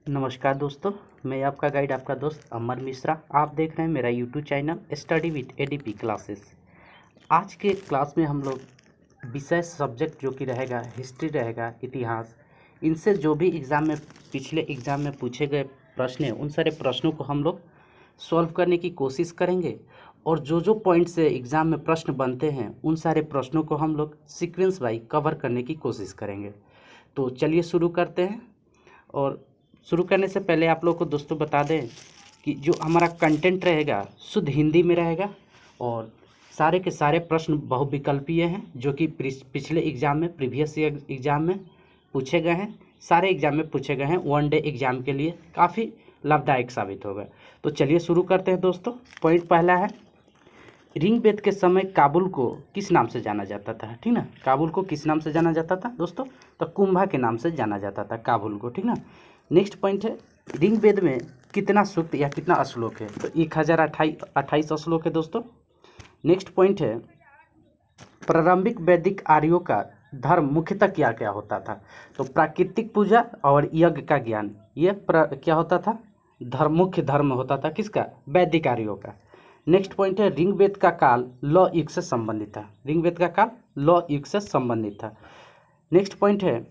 नमस्कार दोस्तों, मैं आपका गाइड आपका दोस्त अमर मिश्रा। आप देख रहे हैं मेरा YouTube channel study with ADP classes. आज के क्लास में हम लोग विषय सब्जेक्ट जो कि रहेगा हिस्ट्री रहेगा, इतिहास, इनसे जो भी एग्ज़ाम में पिछले एग्ज़ाम में पूछे गए प्रश्न हैं उन सारे प्रश्नों को हम लोग सॉल्व करने की कोशिश करेंगे। और जो जो पॉइंट से एग्ज़ाम में प्रश्न बनते हैं उन सारे प्रश्नों को हम लोग सीक्वेंस वाइज कवर करने की कोशिश करेंगे। तो चलिए शुरू करते हैं। और शुरू करने से पहले आप लोग को दोस्तों बता दें कि जो हमारा कंटेंट रहेगा शुद्ध हिंदी में रहेगा और सारे के सारे प्रश्न बहुविकल्पीय हैं जो कि पिछले एग्ज़ाम में प्रीवियस एग्ज़ाम में पूछे गए हैं, सारे एग्ज़ाम में पूछे गए हैं। वन डे एग्ज़ाम के लिए काफ़ी लाभदायक साबित होगा। तो चलिए शुरू करते हैं दोस्तों। पॉइंट पहला है, ऋग्वेद के समय काबुल को किस नाम से जाना जाता था? ठीक ना, काबुल को किस नाम से जाना जाता था दोस्तों? तो कुंभा के नाम से जाना जाता था काबुल को। ठीक ना। नेक्स्ट पॉइंट है, ऋग्वेद में कितना सूक्त या कितना श्लोक है? तो 1028 श्लोक है दोस्तों। नेक्स्ट पॉइंट है, प्रारंभिक वैदिक आर्यों का धर्म मुख्यतः क्या क्या होता था? तो प्राकृतिक पूजा और यज्ञ का ज्ञान, ये क्या होता था? मुख्य धर्म होता था किसका? वैदिक आर्यों का। नेक्स्ट पॉइंट है, ऋग्वेद का काल लौ युग से संबंधित था। ऋग्वेद का काल लौ युग से संबंधित था। नेक्स्ट पॉइंट है,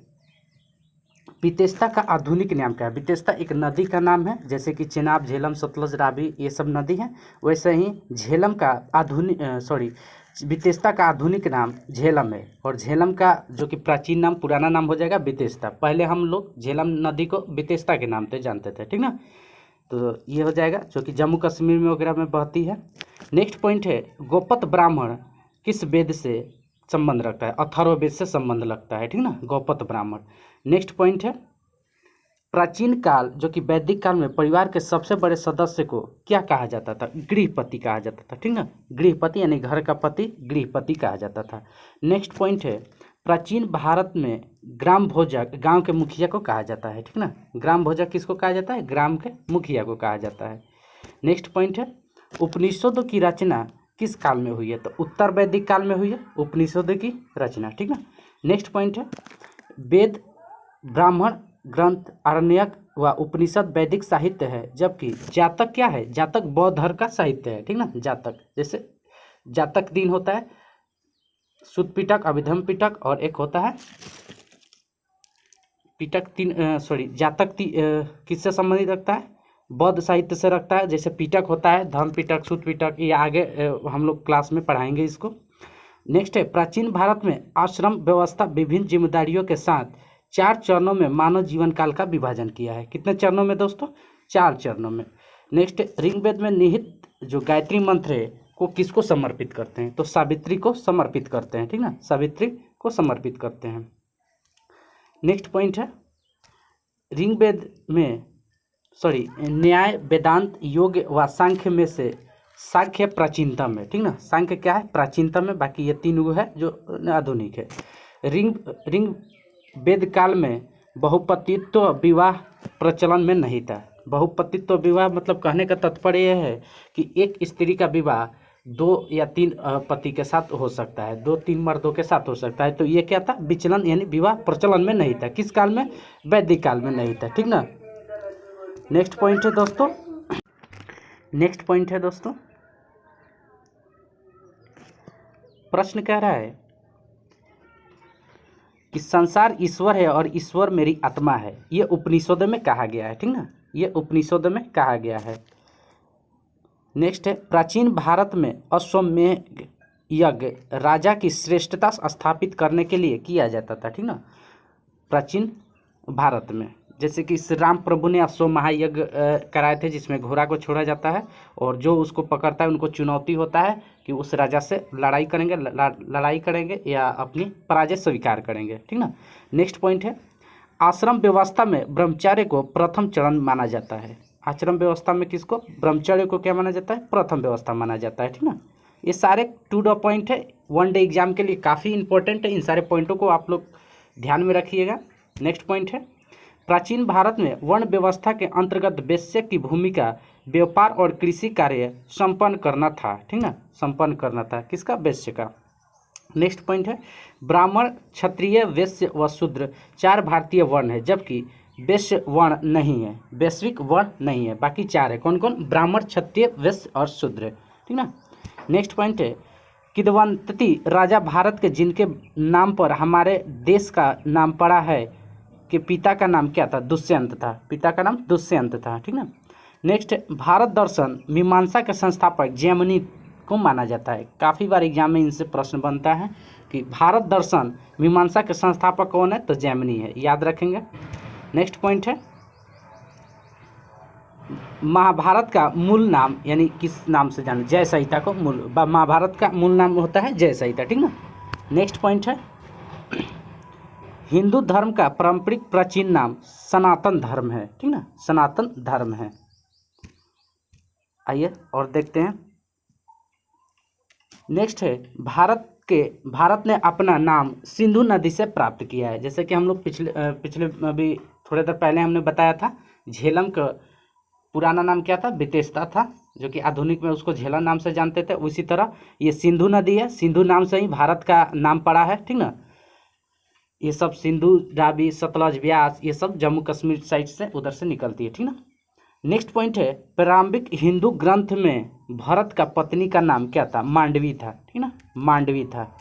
वितेस्ता का आधुनिक नाम क्या है? वितेस्ता एक नदी का नाम है, जैसे कि चेनाब, झेलम, सतलज, रावी ये सब नदी हैं। वैसे ही झेलम का वितेस्ता का आधुनिक नाम झेलम है और झेलम का जो कि प्राचीन नाम पुराना नाम हो जाएगा वितेस्ता। पहले हम लोग झेलम नदी को वितेस्ता के नाम से जानते थे। ठीक ना। तो ये हो जाएगा जो कि जम्मू कश्मीर में वगैरह में बहती है। नेक्स्ट पॉइंट है, गौपत ब्राह्मण किस वेद से संबंध रखता है? अथर्ववेद से संबंध लगता है। ठीक ना, गौपत ब्राह्मण। नेक्स्ट पॉइंट है, प्राचीन काल जो कि वैदिक काल में परिवार के सबसे बड़े सदस्य को क्या कहा जाता था? गृहपति कहा जाता था। ठीक ना, गृहपति यानी घर का पति गृहपति कहा जाता था। नेक्स्ट पॉइंट है, प्राचीन भारत में ग्राम भोजक गांव के मुखिया को कहा जाता है। ठीक ना, ग्राम भोजक किसको कहा जाता है? ग्राम के मुखिया को कहा जाता है। नेक्स्ट पॉइंट है, उपनिषदों की रचना किस काल में हुई है? तो उत्तर वैदिक काल में हुई है उपनिषदों की रचना। ठीक ना। नेक्स्ट पॉइंट है, वेद, ब्राह्मण ग्रंथ, आरण्यक व उपनिषद वैदिक साहित्य है, जबकि जातक क्या है? जातक बौद्ध धर्म का साहित्य है। ठीक ना, जातक जैसे जातक दिन होता है शुद्ध पिटक, अभिधम पिटक और एक होता है पिटक जातक किससे संबंधित रखता है? बौद्ध साहित्य से रखता है। जैसे पिटक होता है धर्म पिटक, शुद्ध पिटक, ये आगे हम लोग क्लास में पढ़ाएंगे इसको। नेक्स्ट है, प्राचीन भारत में आश्रम व्यवस्था विभिन्न जिम्मेदारियों के साथ 4 चरणों में मानव जीवन काल का विभाजन किया है। कितने चरणों में दोस्तों? 4 चरणों में। नेक्स्ट, ऋग्वेद में निहित जो गायत्री मंत्र है को किसको समर्पित करते हैं? तो सावित्री को समर्पित करते हैं। ठीक ना, सावित्री को समर्पित करते हैं। नेक्स्ट पॉइंट है, ऋग्वेद में न्याय, वेदांत, योग व सांख्य में से सांख्य प्राचीनतम है। ठीक ना, सांख्य क्या है? प्राचीनतम है। बाकी ये 3 युग है जो आधुनिक है। ऋग्वेद काल में बहुपतित्व विवाह प्रचलन में नहीं था। बहुपतित्व विवाह मतलब कहने का तात्पर्य यह है कि एक स्त्री का विवाह 2 या 3 पति के साथ हो सकता है, 2-3 मर्दों के साथ हो सकता है। तो ये क्या था? विचलन यानी विवाह प्रचलन में नहीं था। किस काल में? वैदिक काल में नहीं था। ठीक ना। नेक्स्ट पॉइंट है दोस्तों, प्रश्न कह रहा है कि संसार ईश्वर है और ईश्वर मेरी आत्मा है, ये उपनिषदों में कहा गया है। ठीक ना, ये उपनिषदों में कहा गया है। नेक्स्ट है, प्राचीन भारत में अश्वमेध यज्ञ राजा की श्रेष्ठता स्थापित करने के लिए किया जाता था। ठीक ना, प्राचीन भारत में जैसे कि श्री राम प्रभु ने अश्व महायज्ञ कराए थे, जिसमें घोड़ा को छोड़ा जाता है और जो उसको पकड़ता है उनको चुनौती होता है कि उस राजा से लड़ाई करेंगे या अपनी पराजय स्वीकार करेंगे। ठीक ना। नेक्स्ट पॉइंट है, आश्रम व्यवस्था में ब्रह्मचर्य को प्रथम चरण माना जाता है। आश्रम व्यवस्था में किसको? ब्रह्मचर्य को क्या माना जाता है? प्रथम व्यवस्था माना जाता है। ठीक ना। ये सारे टू द पॉइंट है, वन डे एग्जाम के लिए काफ़ी इंपॉर्टेंट है। इन सारे पॉइंटों को आप लोग ध्यान में रखिएगा। नेक्स्ट पॉइंट है, प्राचीन भारत में वर्ण व्यवस्था के अंतर्गत वैश्य की भूमिका व्यापार और कृषि कार्य संपन्न करना था। ठीक ना, संपन्न करना था किसका? वैश्य का। नेक्स्ट पॉइंट है, ब्राह्मण, क्षत्रिय, वैश्य व शूद्र 4 भारतीय वर्ण है, जबकि वैश्य वर्ण नहीं है, वैश्विक वर्ण नहीं है। बाकी 4 है, कौन कौन? ब्राह्मण, क्षत्रिय, वैश्य और शूद्र, ठीक ना। नेक्स्ट पॉइंट है किदवंती राजा भारत के जिनके नाम पर हमारे देश का नाम पड़ा है कि पिता का नाम क्या था? दुष्यंत था, पिता का नाम दुष्यंत था, ठीक ना। नेक्स्ट भारत दर्शन मीमांसा के संस्थापक जैमिनी को माना जाता है। काफ़ी बार एग्जाम में इनसे प्रश्न बनता है कि भारत दर्शन मीमांसा के संस्थापक कौन है? तो जैमिनी है, याद रखेंगे। नेक्स्ट पॉइंट है महाभारत का मूल नाम यानी किस नाम से जाने? जय संहिता को मूल, महाभारत का मूल नाम होता है जय संहिता, ठीक ना। नेक्स्ट पॉइंट है हिंदू धर्म का पारंपरिक प्राचीन नाम सनातन धर्म है, ठीक ना, सनातन धर्म है। आइए और देखते हैं। नेक्स्ट है भारत ने अपना नाम सिंधु नदी से प्राप्त किया है। जैसे कि हम लोग पिछले अभी थोड़ी देर पहले हमने बताया था, झेलम का पुराना नाम क्या था? बेतेस्ता था, जो कि आधुनिक में उसको झेलम नाम से जानते थे। उसी तरह ये सिंधु नदी है, सिंधु नाम से ही भारत का नाम पड़ा है, ठीक ना। ये सब सिंधु, रावी, सतलज, व्यास, ये सब जम्मू कश्मीर साइड से उधर से निकलती है, ठीक ना। नेक्स्ट पॉइंट है प्रारंभिक हिंदू ग्रंथ में भरत का पत्नी का नाम क्या था? मांडवी था, ठीक ना, मांडवी था,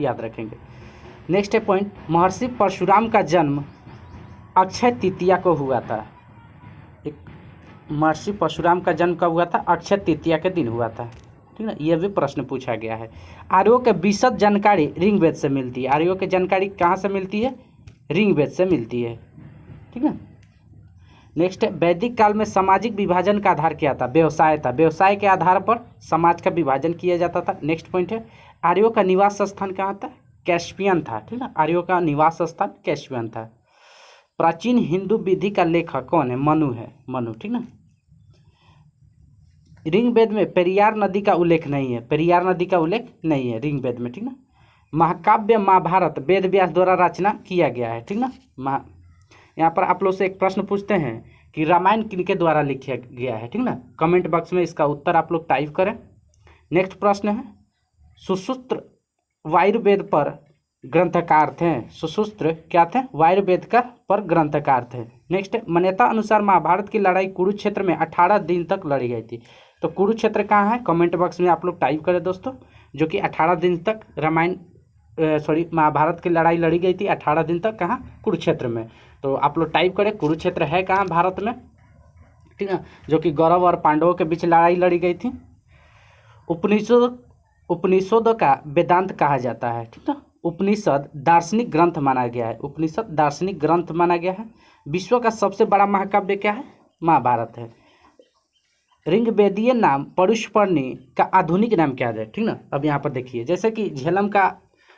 याद रखेंगे। नेक्स्ट है पॉइंट महर्षि परशुराम का जन्म अक्षय तृतीया को हुआ था। महर्षि परशुराम का जन्म कब हुआ था? अक्षय तृतीया के दिन हुआ था, ठीक ना। यह भी प्रश्न पूछा गया है। आर्यों के विशद जानकारी ऋग्वेद से मिलती है। आर्यों की जानकारी कहाँ से मिलती है? ऋग्वेद से मिलती है, ठीक है। नेक्स्ट है वैदिक काल में सामाजिक विभाजन का आधार क्या था? व्यवसाय था, व्यवसाय के आधार पर समाज का विभाजन किया जाता था। नेक्स्ट पॉइंट है आर्यों का निवास स्थान कहाँ था? कैस्पियन था, ठीक ना, आर्यों का निवास स्थान कैस्पियन था। प्राचीन हिंदू विधि का लेखक कौन है? मनु है, मनु, ठीक ना। ऋग्वेद में पेरियार नदी का उल्लेख नहीं है, पेरियार नदी का उल्लेख नहीं है ऋग्वेद में, ठीक ना। महाकाव्य महाभारत वेद व्यास द्वारा रचना किया गया है, ठीक ना। यहाँ पर आप लोग से एक प्रश्न पूछते हैं कि रामायण किनके द्वारा लिखा गया है, ठीक ना। कमेंट बॉक्स में इसका उत्तर आप लोग टाइप करें। नेक्स्ट प्रश्न है सुश्रुत वायुर्वेद पर ग्रंथकार थे। सुश्रुत क्या थे? वायुर्वेद का पर ग्रंथकार थे। नेक्स्ट मान्यता अनुसार महाभारत की लड़ाई कुरुक्षेत्र में 18 दिन तक लड़ी गई थी। तो कुरुक्षेत्र कहाँ है? कमेंट बॉक्स में आप लोग टाइप करें दोस्तों, जो कि 18 दिन तक महाभारत की लड़ाई लड़ी गई थी 18 दिन तक। कहाँ? कुरुक्षेत्र में। तो आप लोग टाइप करें कुरुक्षेत्र है कहाँ भारत में, ठीक है, जो कि कौरव और पांडवों के बीच लड़ाई लड़ी गई थी। उपनिषदों का वेदांत कहा जाता है, ठीक है। उपनिषद दार्शनिक ग्रंथ माना गया है, उपनिषद दार्शनिक ग्रंथ माना गया है। विश्व का सबसे बड़ा महाकाव्य क्या है? महाभारत है। ऋग्वेदीय नाम परुष्पर्णी का आधुनिक नाम क्या है? ठीक ना। अब यहाँ पर देखिए जैसे कि झेलम का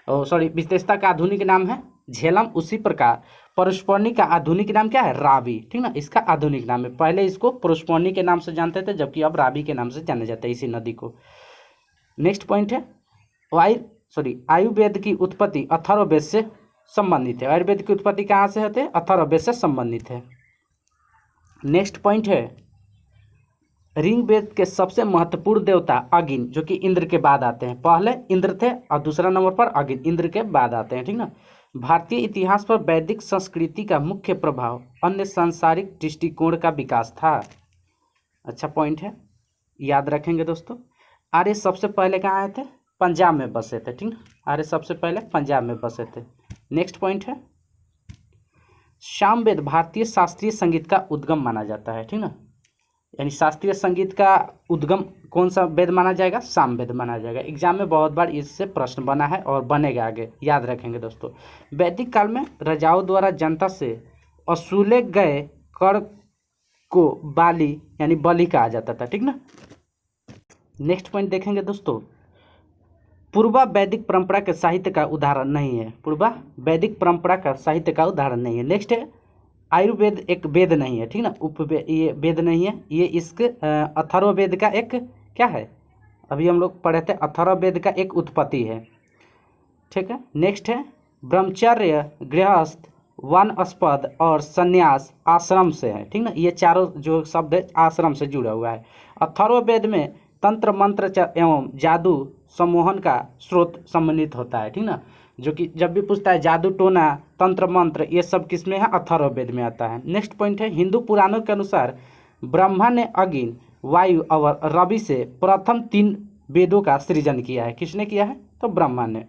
विशेषता का आधुनिक नाम है झेलम, उसी प्रकार परुष्पर्णी का आधुनिक नाम क्या है? रावी, ठीक ना, इसका आधुनिक नाम है। पहले इसको परुष्पर्णी के नाम से जानते थे, जबकि अब रावी के नाम से जाना जाता है इसी नदी को। नेक्स्ट पॉइंट है आयुर्वेद की उत्पत्ति अथर्ववेद से संबंधित है। आयुर्वेद की उत्पत्ति कहाँ से होते हैं? अथर्ववेद से संबंधित है। नेक्स्ट पॉइंट है ऋग्वेद के सबसे महत्वपूर्ण देवता अगिन, जो कि इंद्र के बाद आते हैं। पहले इंद्र थे और दूसरा नंबर पर अगिन, इंद्र के बाद आते हैं, ठीक ना। भारतीय इतिहास पर वैदिक संस्कृति का मुख्य प्रभाव अन्य सांसारिक दृष्टिकोण का विकास था। अच्छा पॉइंट है, याद रखेंगे दोस्तों। आर्य सबसे पहले कहाँ आए थे? पंजाब में बसे थे, ठीक ना। आर्य सबसे पहले पंजाब में बसे थे। नेक्स्ट पॉइंट है सामवेद भारतीय शास्त्रीय संगीत का उद्गम माना जाता है, ठीक ना। यानी शास्त्रीय संगीत का उद्गम कौन सा वेद माना जाएगा? सामवेद माना जाएगा। एग्जाम में बहुत बार इससे प्रश्न बना है और बनेगा आगे, याद रखेंगे दोस्तों। वैदिक काल में राजाओं द्वारा जनता से वसूले गए कर को बाली यानी बलि कहा जाता था, ठीक ना। नेक्स्ट पॉइंट देखेंगे दोस्तों, पूर्वा वैदिक परंपरा के साहित्य का उदाहरण नहीं है। पूर्वा वैदिक परंपरा का साहित्य का उदाहरण नहीं है। नेक्स्ट है आयुर्वेद एक वेद नहीं है, ठीक ना। ये वेद नहीं है, ये इसके अथर्ववेद का एक क्या है? अभी हम लोग पढ़े थे, अथर्ववेद का एक उत्पत्ति है, ठीक है। नेक्स्ट है ब्रह्मचर्य, गृहस्थ, वानस्पद और संन्यास आश्रम से है, ठीक ना। ये चारों जो शब्द है आश्रम से जुड़ा हुआ है। अथर्ववेद में तंत्र मंत्र एवं जादू सम्मोहन का स्रोत सम्मिलित होता है, ठीक ना। जो कि जब भी पूछता है जादू टोना तंत्र मंत्र ये सब किस में है, अथर्ववेद में आता है। नेक्स्ट पॉइंट है हिंदू पुराणों के अनुसार ब्रह्मा ने अग्नि, वायु और रवि से प्रथम 3 वेदों का सृजन किया है। किसने किया है? तो ब्रह्मा ने।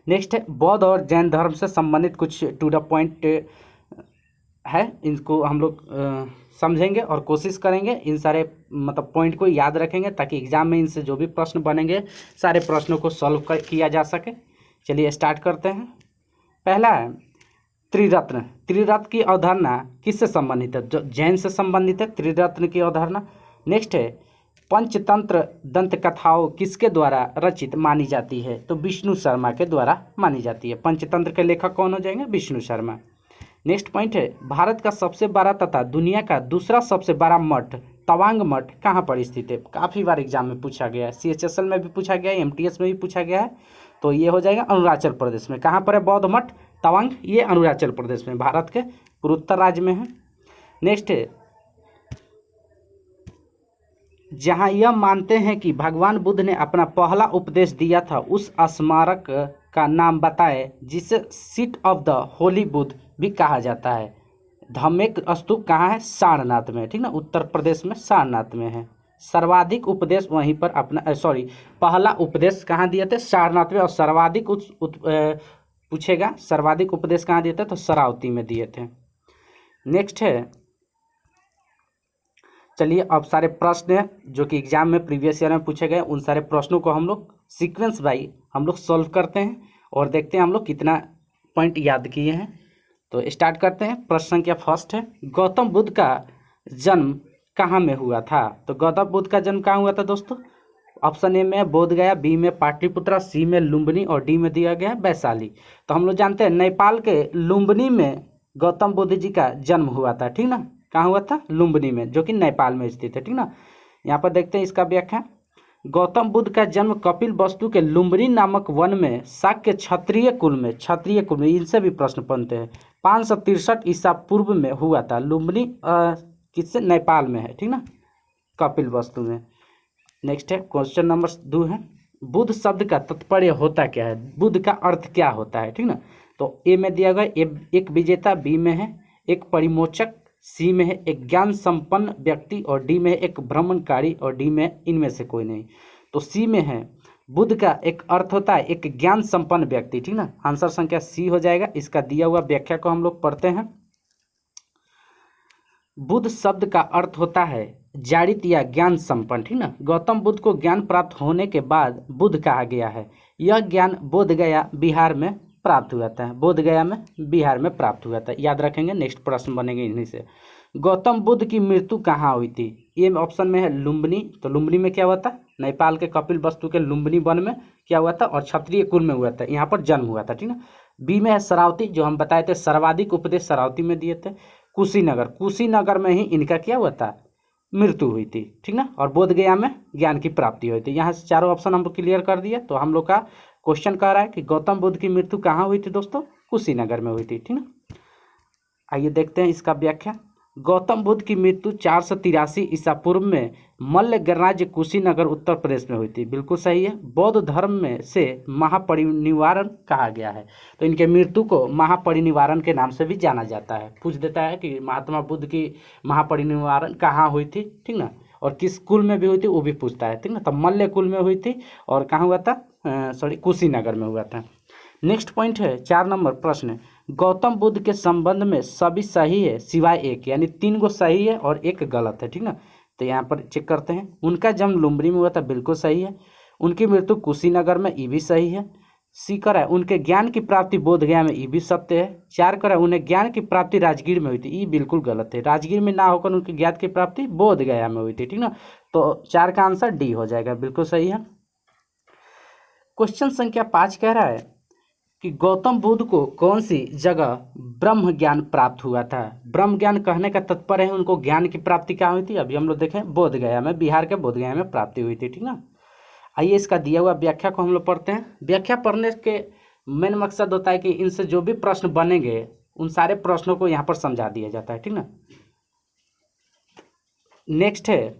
नेक्स्ट है बौद्ध और जैन धर्म से संबंधित कुछ टू द पॉइंट है, इनको हम लोग समझेंगे और कोशिश करेंगे इन सारे मतलब पॉइंट को याद रखेंगे ताकि एग्जाम में इनसे जो भी प्रश्न बनेंगे सारे प्रश्नों को सॉल्व किया जा सके। चलिए स्टार्ट करते हैं। पहला है त्रिरत्न। त्रिरत्न की अवधारणा किससे संबंधित है? जो जैन से संबंधित है त्रिरत्न की अवधारणा। नेक्स्ट है पंचतंत्र दंत कथाओं किसके द्वारा रचित मानी जाती है? तो विष्णु शर्मा के द्वारा मानी जाती है। पंचतंत्र के लेखक कौन हो जाएंगे? विष्णु शर्मा। नेक्स्ट पॉइंट है भारत का सबसे बड़ा तथा दुनिया का दूसरा सबसे बड़ा मठ तवांग मठ कहाँ पर स्थित है? काफ़ी बार एग्जाम में पूछा गया है, CHSL में भी पूछा गया है, MTS में भी पूछा गया है। तो ये हो जाएगा अरुणाचल प्रदेश में। कहाँ पर है बौद्ध मठ तवांग? ये अरुणाचल प्रदेश में, भारत के पूर्वोत्तर राज्य में है। नेक्स्ट है जहाँ यह मानते हैं कि भगवान बुद्ध ने अपना पहला उपदेश दिया था उस स्मारक का नाम बताए जिसे seat of the Holi Buddha भी कहा जाता है। धम्मेक स्तूप कहाँ है? सारनाथ में, ठीक ना, उत्तर प्रदेश में सारनाथ में है। सर्वाधिक उपदेश वहीं पर अपना पहला उपदेश कहाँ दिए थे? सारनाथ में। और सर्वाधिक पूछेगा सर्वाधिक उपदेश कहाँ दिए थे? तो शरावती में दिए थे। नेक्स्ट है चलिए अब सारे प्रश्न हैं जो कि एग्जाम में प्रीवियस ईयर में पूछे गए उन सारे प्रश्नों को हम लोग सीक्वेंस बाई हम लोग सॉल्व करते हैं और देखते हैं हम लोग कितना पॉइंट याद किए हैं। तो स्टार्ट करते हैं। प्रश्न संख्या फर्स्ट है गौतम बुद्ध का जन्म कहाँ में हुआ था? तो गौतम बुद्ध का जन्म कहाँ हुआ था दोस्तों? ऑप्शन ए में बोधगया, बी में पाटलिपुत्रा, सी में लुम्बिनी और डी में दिया गया है वैशाली। तो हम लोग जानते हैं नेपाल के लुम्बिनी में गौतम बुद्ध जी का जन्म हुआ था, ठीक ना। कहाँ हुआ था? लुम्बिनी में, जो कि नेपाल में स्थित है, ठीक ना। यहाँ पर देखते हैं इसका व्याख्या। गौतम बुद्ध का जन्म कपिल वस्तु के लुम्बिनी नामक वन में शाक्य क्षत्रिय कुल में इनसे भी प्रश्न बनते हैं 563 ईसा पूर्व में हुआ था। लुम्बिनी किससे? नेपाल में है, ठीक ना, कपिल वस्तु में। नेक्स्ट है क्वेश्चन नंबर 2 है बुद्ध शब्द का तात्पर्य होता क्या है? बुद्ध का अर्थ क्या होता है, ठीक ना। तो ए में दिया गया एक विजेता, बी में है एक परिमोचक, सी में है एक ज्ञान संपन्न व्यक्ति और डी में है एक भ्रमणकारी और डी में इनमें से कोई नहीं। तो सी में है बुद्ध का एक अर्थ होता है एक ज्ञान संपन्न व्यक्ति, ठीक ना। आंसर संख्या सी हो जाएगा। इसका दिया हुआ व्याख्या को हम लोग पढ़ते हैं। बुद्ध शब्द का अर्थ होता है जाड़ित या ज्ञान संपन्न, ठीक ना। गौतम बुद्ध को ज्ञान प्राप्त होने के बाद बुद्ध कहा गया है। यह ज्ञान बोधगया बिहार में प्राप्त हुआ था। बोधगया में बिहार में प्राप्त हुआ था, याद रखेंगे। नेक्स्ट प्रश्न बनेंगे इन्हीं से। गौतम बुद्ध की मृत्यु कहाँ हुई थी? ये ऑप्शन में है लुम्बिनी। तो लुम्बिनी में क्या हुआ था? नेपाल के कपिल वस्तु के लुम्बिनी वन में क्या हुआ था? और क्षत्रिय कुल में हुआ था, यहाँ पर जन्म हुआ था, ठीक ना। बी में है शरावती, जो हम बताए थे सर्वाधिक उपदेश शरावती में दिए थे। कुशीनगर में ही इनका क्या हुआ था? मृत्यु हुई थी, ठीक ना। और बोधगया में ज्ञान की प्राप्ति हुई थी। यहाँ से चारों ऑप्शन हम लोग क्लियर कर दिए। तो हम लोग का क्वेश्चन कह रहा है कि गौतम बुद्ध की मृत्यु कहाँ हुई थी दोस्तों? कुशीनगर में हुई थी, ठीक ना। आइए देखते हैं इसका व्याख्या। गौतम बुद्ध की मृत्यु 483 ईसा पूर्व में मल्ल गणराज्य कुशीनगर उत्तर प्रदेश में हुई थी। बिल्कुल सही है। बौद्ध धर्म में से महापरिनिर्वाण कहा गया है। तो इनके मृत्यु को महापरिनिर्वाण के नाम से भी जाना जाता है। पूछ देता है कि महात्मा बुद्ध की महापरिनिर्वाण कहाँ हुई थी, ठीक ना, और किस कुल में भी हुई थी वो भी पूछता है, ठीक ना। तो मल्ल कुल में हुई थी और कहाँ हुआ था? कुशीनगर में हुआ था। नेक्स्ट पॉइंट है 4 नंबर प्रश्न। गौतम बुद्ध के संबंध में सभी सही है सिवाय एक, यानी 3 गो सही है और एक गलत है, ठीक ना। तो यहाँ पर चेक करते हैं। उनका जन्म लुम्बिनी में हुआ था, बिल्कुल सही है। उनकी मृत्यु कुशीनगर में, ये भी सही है। सी कर है उनके ज्ञान की प्राप्ति बोधगया में, ये भी सत्य है। 4 कर है उन्हें ज्ञान की प्राप्ति राजगीर में हुई थी, ये बिल्कुल गलत है। राजगीर में ना होकर उनके ज्ञान की प्राप्ति बोधगया में हुई थी, ठीक ना। तो 4 का आंसर डी हो जाएगा, बिल्कुल सही है। क्वेश्चन संख्या 5 कह रहा है कि गौतम बुद्ध को कौन सी जगह ब्रह्म ज्ञान प्राप्त हुआ था? ब्रह्म ज्ञान कहने का तात्पर्य है उनको ज्ञान की प्राप्ति क्या हुई थी? अभी हम लोग देखें बोधगया में, बिहार के बोधगया में प्राप्ति हुई थी, ठीक ना। आइए इसका दिया हुआ व्याख्या को हम लोग पढ़ते हैं। व्याख्या पढ़ने के मेन मकसद होता है कि इनसे जो भी प्रश्न बनेंगे उन सारे प्रश्नों को यहाँ पर समझा दिया जाता है, ठीक ना। नेक्स्ट है